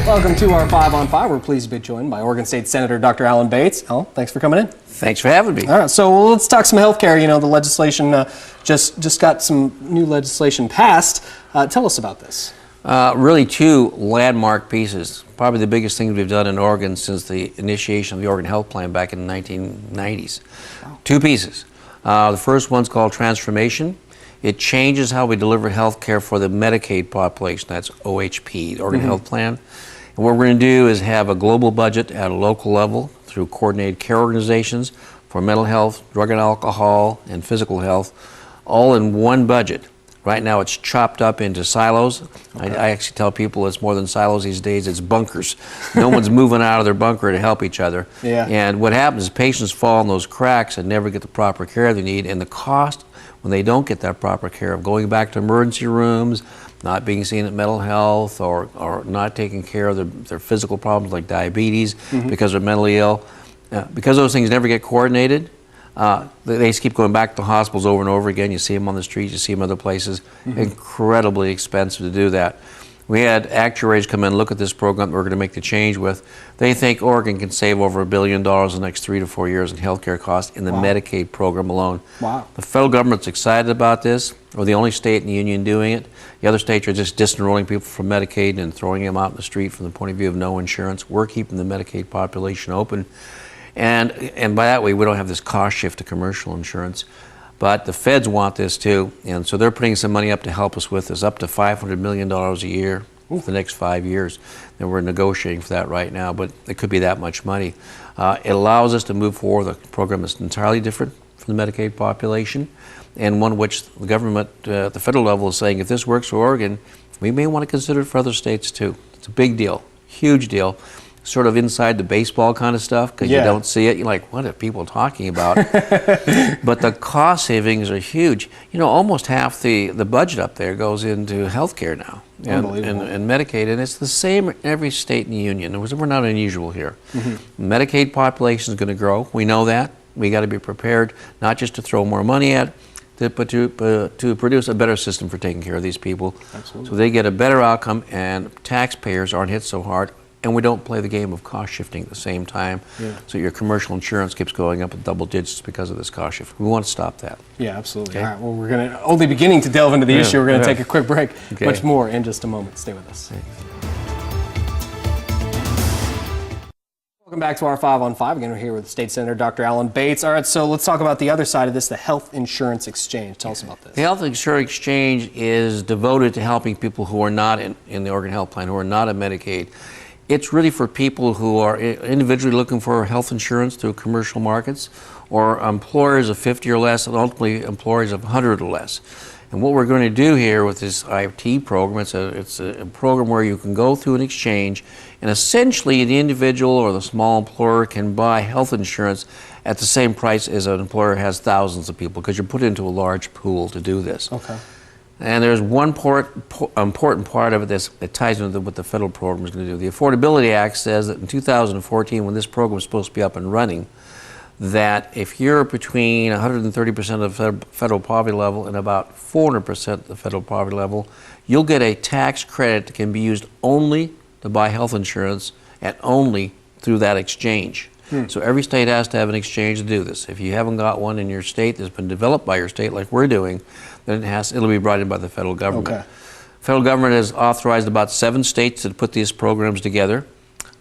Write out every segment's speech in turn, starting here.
Welcome to our 5 on 5. We're pleased to be joined by Oregon State Senator Dr. Alan Bates. Alan, thanks for coming in. Thanks for having me. All right, so let's talk some health care. You know, the legislation just got some new legislation passed. Tell us about this. Really two landmark pieces. Probably the biggest thing we've done in Oregon since the initiation of the Oregon Health Plan back in the 1990s. Wow. Two pieces. The first one's called Transformation. It changes how we deliver health care for the Medicaid population. That's OHP, the Oregon Health Plan. And what we're going to do is have a global budget at a local level through coordinated care organizations for mental health, drug and alcohol, and physical health, all in one budget. Right now it's chopped up into silos. Okay. I actually tell people it's more than silos these days, it's bunkers. No one's moving out of their bunker to help each other. Yeah. And what happens is patients fall in those cracks and never get the proper care they need, and the cost when they don't get that proper care of going back to emergency rooms, not being seen at mental health, or not taking care of their physical problems like diabetes because they're mentally ill. Because those things never get coordinated, they just keep going back to hospitals over and over again. You see them on the streets, you see them other places. Incredibly expensive to do that. We had actuaries come in and look at this program that we're going to make the change with. They think Oregon can save over $1 billion in the next 3 to 4 years in healthcare costs in the Medicaid program alone. Wow. The federal government's excited about this. We're the only state in the union doing it. The other states are just disenrolling people from Medicaid and throwing them out in the street from the point of view of no insurance. We're keeping the Medicaid population open. And by that way, we don't have this cost shift to commercial insurance. But the feds want this too, and so they're putting some money up to help us with this, up to $500 million a year for the next 5 years. And we're negotiating for that right now, but it could be that much money. It allows us to move forward with a program that's entirely different from the Medicaid population, and one which the government, at the federal level, is saying if this works for Oregon, we may want to consider it for other states too. It's a big deal, huge deal. Sort of inside the baseball kind of stuff, because you don't see it. You're like, what are people talking about? But the cost savings are huge. You know, almost half the budget up there goes into health care now and Medicaid, and it's the same in every state in the union. We're not unusual here. Medicaid population is going to grow. We know that. We got to be prepared not just to throw more money at it, but to produce a better system for taking care of these people. Absolutely. So they get a better outcome and taxpayers aren't hit so hard. And we don't play the game of cost shifting at the same time. So your commercial insurance keeps going up in double digits because of this cost shift. We want to stop that. Yeah, absolutely. Okay. All right, well, we're going to only beginning to delve into the issue. We're going to take a quick break. Okay. Much more in just a moment. Stay with us. Thanks. Welcome back to our 5 on 5. Again, we're here with State Senator Dr. Alan Bates. All right, so let's talk about the other side of this, the health insurance exchange. Tell us about this. The health insurance exchange is devoted to helping people who are not in the Oregon Health Plan, who are not in Medicaid. It's really for people who are individually looking for health insurance through commercial markets, or employers of 50 or less, and ultimately employers of 100 or less. And what we're going to do here with this IT program, it's a program where you can go through an exchange, and essentially the individual or the small employer can buy health insurance at the same price as an employer has thousands of people, because you're put into a large pool to do this. Okay. And there's one important part of it that ties into what the federal program is going to do. The Affordability Act says that in 2014, when this program is supposed to be up and running, that if you're between 130% of the federal poverty level and about 400% of the federal poverty level, you'll get a tax credit that can be used only to buy health insurance and only through that exchange. So every state has to have an exchange to do this. If you haven't got one in your state that's been developed by your state like we're doing, then it'll be brought in by the federal government. Okay. Federal government has authorized about 7 states to put these programs together.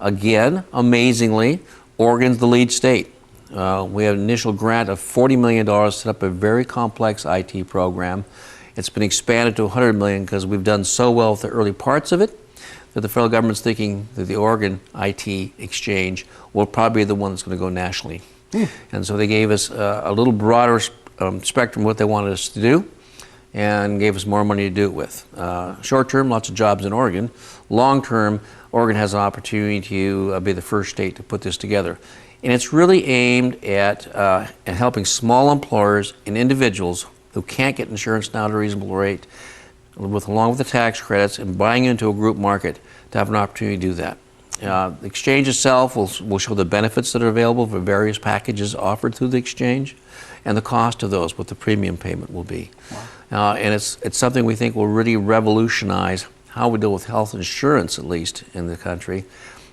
Again, amazingly, Oregon's the lead state. We have an initial grant of $40 million to set up a very complex IT program. It's been expanded to $100 million because we've done so well with the early parts of it that the federal government's thinking that the Oregon IT exchange will probably be the one that's going to go nationally. And so they gave us a little broader spectrum of what they wanted us to do, and gave us more money to do it with. Short term, lots of jobs in Oregon. Long term, Oregon has an opportunity to be the first state to put this together. And it's really aimed at helping small employers and individuals who can't get insurance now at a reasonable rate, along with the tax credits, and buying into a group market to have an opportunity to do that. The exchange itself will show the benefits that are available for various packages offered through the exchange, and the cost of those, what the premium payment will be. Wow. And it's something we think will really revolutionize how we deal with health insurance, at least in the country,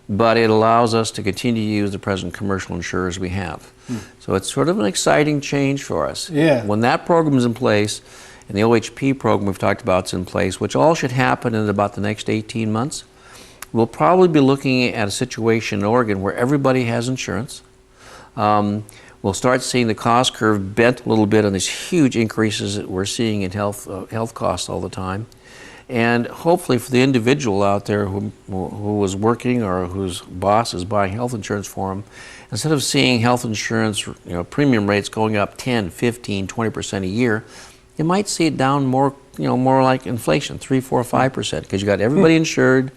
but it allows us to continue to use the present commercial insurers we have. So it's sort of an exciting change for us. Yeah. When that program is in place, and the OHP program we've talked about is in place, which all should happen in about the next 18 months, we'll probably be looking at a situation in Oregon where everybody has insurance. We'll start seeing the cost curve bent a little bit on these huge increases that we're seeing in health costs all the time. And hopefully for the individual out there who was working or whose boss is buying health insurance for them, instead of seeing health insurance premium rates going up 10, 15, 20% a year, you might see it down more, more like inflation, 3, 4, 5%, because you got everybody insured,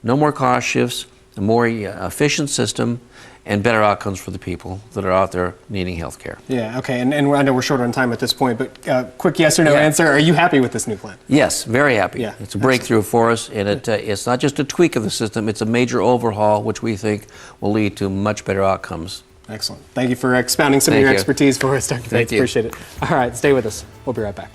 no more cost shifts, a more efficient system, and better outcomes for the people that are out there needing health care. Yeah, okay, and I know we're short on time at this point, but quick yes or no answer, are you happy with this new plan? Yes, very happy. Yeah, it's a breakthrough for us, and it's not just a tweak of the system, it's a major overhaul, which we think will lead to much better outcomes. Excellent. Thank you for expounding some of your expertise for us, Dr. Bates. Appreciate it. All right, stay with us. We'll be right back.